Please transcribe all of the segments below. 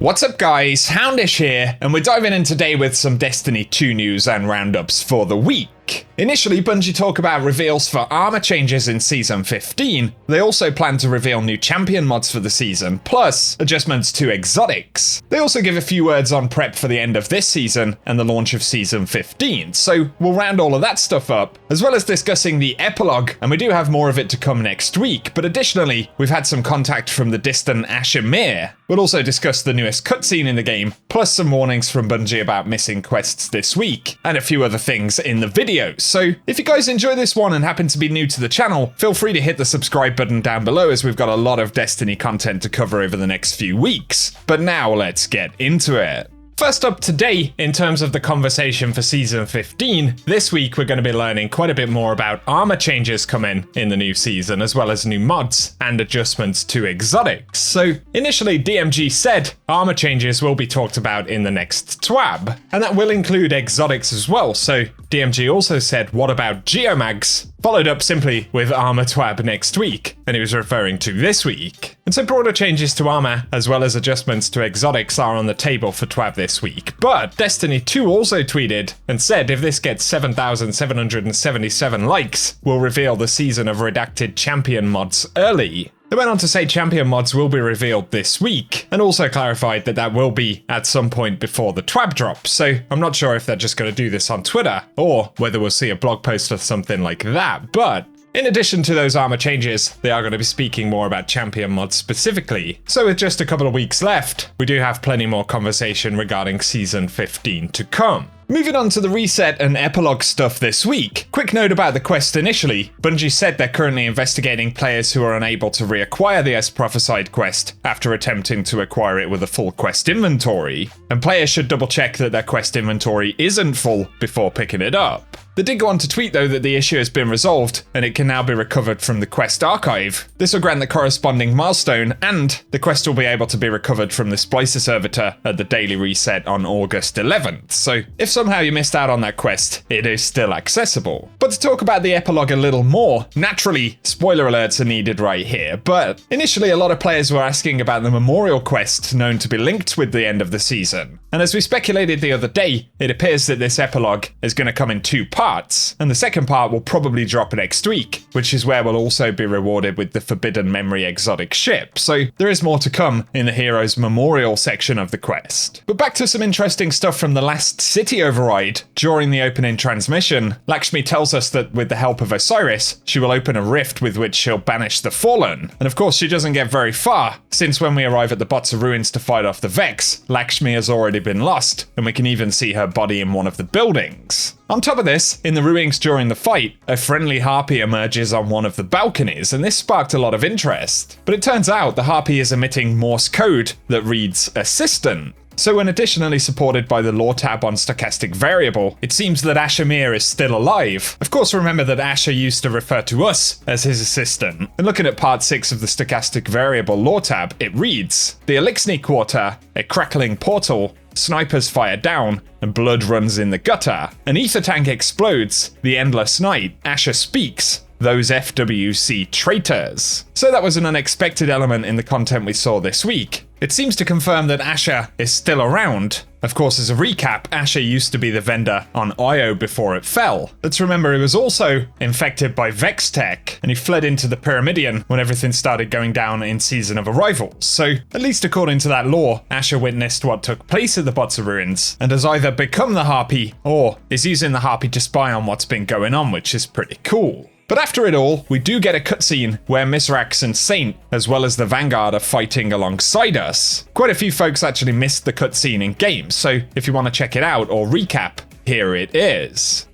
What's up guys, Houndish here, and we're diving in today with some Destiny 2 news and roundups for the week. Initially, Bungie talk about reveals for armor changes in Season 15. They also plan to reveal new champion mods for the season, plus adjustments to exotics. They also give a few words on prep for the end of this season and the launch of Season 15, so we'll round all of that stuff up, as well as discussing the Epilogue, and we do have more of it to come next week, but additionally, we've had some contact from the distant Ashas. We'll also discuss the newest cutscene in the game, plus some warnings from Bungie about missing quests this week, and a few other things in the video. So if you guys enjoy this one and happen to be new to the channel, feel free to hit the subscribe button down below as we've got a lot of Destiny content to cover over the next few weeks. But now let's get into it. First up today, in terms of the conversation for Season 15, this week we're going to be learning quite a bit more about armor changes coming in the new season, as well as new mods and adjustments to exotics. So initially DMG said armor changes will be talked about in the next TWAB, and that will include exotics as well. So DMG also said, what about geomags? Followed up simply with armor TWAB next week, and he was referring to this week. And so broader changes to armor, as well as adjustments to exotics, are on the table for TWAB this week. But Destiny 2 also tweeted and said if this gets 7,777 likes, we'll reveal the season of redacted champion mods early. They went on to say champion mods will be revealed this week, and also clarified that that will be at some point before the TWAB drop, so I'm not sure if they're just going to do this on Twitter, or whether we'll see a blog post or something like that, but in addition to those armor changes, they are going to be speaking more about champion mods specifically. So with just a couple of weeks left, we do have plenty more conversation regarding Season 15 to come. Moving on to the reset and epilogue stuff this week. Quick note about the quest initially. Bungie said they're currently investigating players who are unable to reacquire the As Prophesied quest after attempting to acquire it with a full quest inventory. And players should double check that their quest inventory isn't full before picking it up. They did go on to tweet though that the issue has been resolved and it can now be recovered from the quest archive. This will grant the corresponding milestone, and the quest will be able to be recovered from the Splicer servitor at the daily reset on August 11th. So if somehow you missed out on that quest, it is still accessible. But to talk about the epilogue a little more, naturally, spoiler alerts are needed right here, but initially a lot of players were asking about the memorial quest known to be linked with the end of the season. And as we speculated the other day, it appears that this epilogue is going to come in two parts, and the second part will probably drop next week, which is where we'll also be rewarded with the Forbidden Memory exotic ship. So there is more to come in the hero's memorial section of the quest. But back to some interesting stuff from the last city override. During the opening transmission, Lakshmi tells us that with the help of Osiris, she will open a rift with which she'll banish the Fallen. And of course she doesn't get very far, since when we arrive at the Botsa ruins to fight off the Vex, Lakshmi has already been lost, and we can even see her body in one of the buildings. On top of this, in the ruins during the fight, a friendly Harpy emerges on one of the balconies, and this sparked a lot of interest. But it turns out the Harpy is emitting Morse code that reads assistant. So when additionally supported by the lore tab on stochastic variable, it seems that Ashas is still alive. Of course, remember that Asha used to refer to us as his assistant. And looking at part 6 of the stochastic variable lore tab, it reads, the Elixni Quarter, a crackling portal, snipers fire down, and blood runs in the gutter. An ether tank explodes, the endless night, Asha speaks, those FWC traitors. So that was an unexpected element in the content we saw this week. It seems to confirm that Asha is still around. Of course, as a recap, Asha used to be the vendor on Io before it fell. Let's remember he was also infected by Vex Tech, and he fled into the Pyramidion when everything started going down in Season of Arrivals. So, at least according to that lore, Asha witnessed what took place at the Botsa ruins, and has either become the Harpy, or is using the Harpy to spy on what's been going on, which is pretty cool. But after it all, we do get a cutscene where Mizrax and Saint, as well as the Vanguard, are fighting alongside us. Quite a few folks actually missed the cutscene in game, so if you want to check it out or recap, here it is.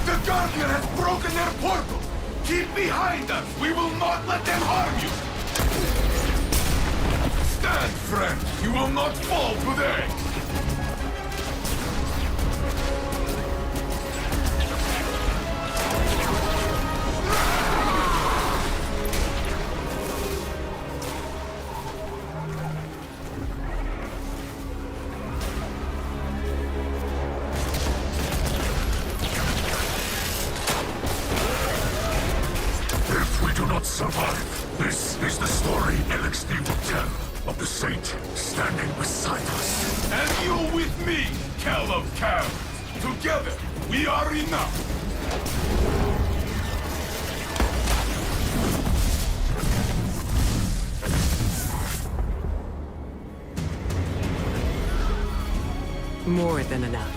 The Guardian has broken their portal! Keep behind us! We will not let them harm you! Stand, friend! You will not fall today! saint standing beside us. And you with me, Kel of Cows. Together, we are enough. More than enough.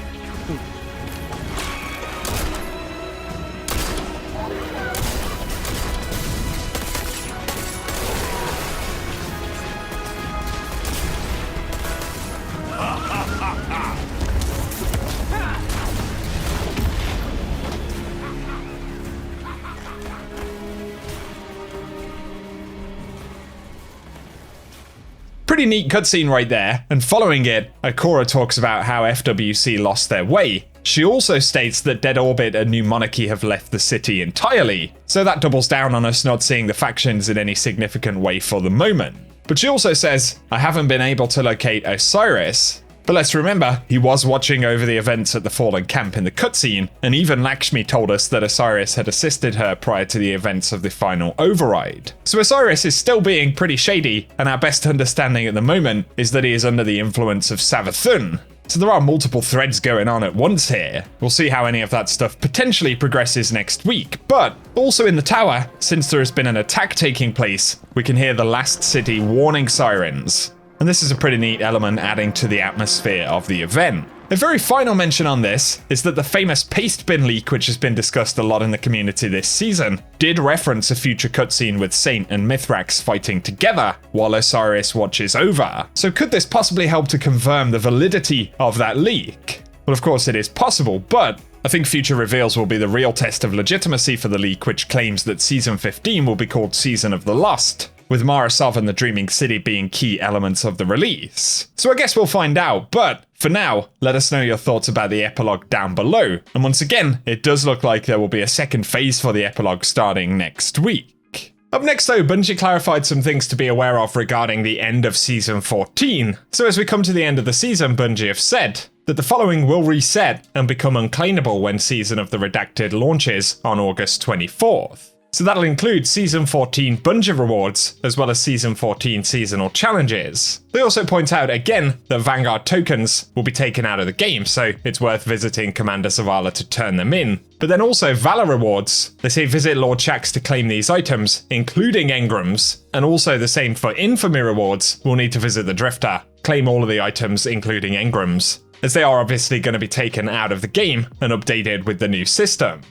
Pretty neat cutscene right there, and following it, Ikora talks about how FWC lost their way. She also states that Dead Orbit and New Monarchy have left the city entirely, so that doubles down on us not seeing the factions in any significant way for the moment. But she also says, I haven't been able to locate Osiris. But let's remember, he was watching over the events at the Fallen Camp in the cutscene, and even Lakshmi told us that Osiris had assisted her prior to the events of the final override. So Osiris is still being pretty shady, and our best understanding at the moment is that he is under the influence of Savathun. So there are multiple threads going on at once here. We'll see how any of that stuff potentially progresses next week, but also in the tower, since there has been an attack taking place, we can hear the last city warning sirens. And this is a pretty neat element adding to the atmosphere of the event. A very final mention on this is that the famous paste bin leak, which has been discussed a lot in the community this season, did reference a future cutscene with Saint and Mithrax fighting together while Osiris watches over. So could this possibly help to confirm the validity of that leak? Well, of course it is possible, but I think future reveals will be the real test of legitimacy for the leak, which claims that Season 15 will be called Season of the Lost, with Marasov and the Dreaming City being key elements of the release. So I guess we'll find out, but for now, let us know your thoughts about the epilogue down below. And once again, it does look like there will be a second phase for the epilogue starting next week. Up next though, Bungie clarified some things to be aware of regarding the end of Season 14. So as we come to the end of the season, Bungie have said that the following will reset and become unclaimable when Season of the Redacted launches on August 24th. So that'll include Season 14 Bungie rewards, as well as Season 14 seasonal challenges. They also point out again that Vanguard tokens will be taken out of the game, so it's worth visiting Commander Zavala to turn them in. But then also Valor rewards. They say visit Lord Shaxx to claim these items, including engrams, and also the same for Infamy rewards. We'll need to visit the Drifter, claim all of the items, including engrams, as they are obviously going to be taken out of the game and updated with the new system.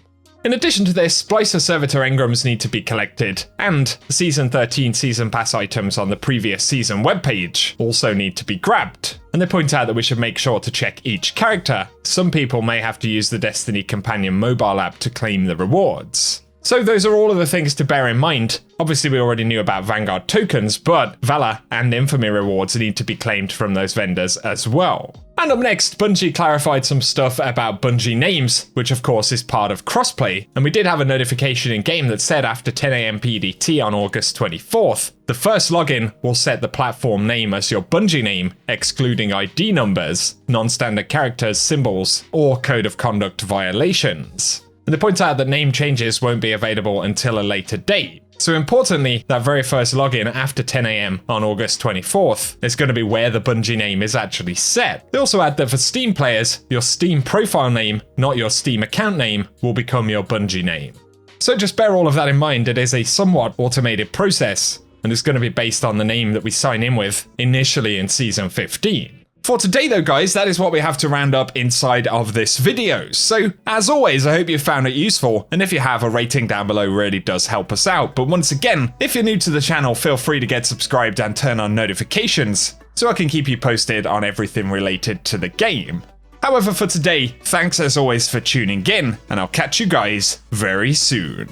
In addition to this, Splicer Servitor engrams need to be collected, and the Season 13 Season Pass items on the previous season webpage also need to be grabbed. And they point out that we should make sure to check each character. Some people may have to use the Destiny Companion mobile app to claim the rewards. So those are all of the things to bear in mind. Obviously we already knew about Vanguard tokens, but Valor and Infamy rewards need to be claimed from those vendors as well. And up next, Bungie clarified some stuff about Bungee Names, which of course is part of crossplay, and we did have a notification in game that said after 10 AM PDT on August 24th, the first login will set the platform name as your Bungee name, excluding ID numbers, non-standard characters, symbols, or code of conduct violations. And they point out that name changes won't be available until a later date. So importantly, that very first login after 10 AM on August 24th is going to be where the Bungie name is actually set. They also add that for Steam players, your Steam profile name, not your Steam account name, will become your Bungie name. So just bear all of that in mind. It is a somewhat automated process, and it's going to be based on the name that we sign in with initially in Season 15. For today though guys, that is what we have to round up inside of this video. So as always, I hope you found it useful, and if you have, a rating down below really does help us out. But once again, if you're new to the channel, feel free to get subscribed and turn on notifications so I can keep you posted on everything related to the game. However, for today, thanks as always for tuning in, and I'll catch you guys very soon.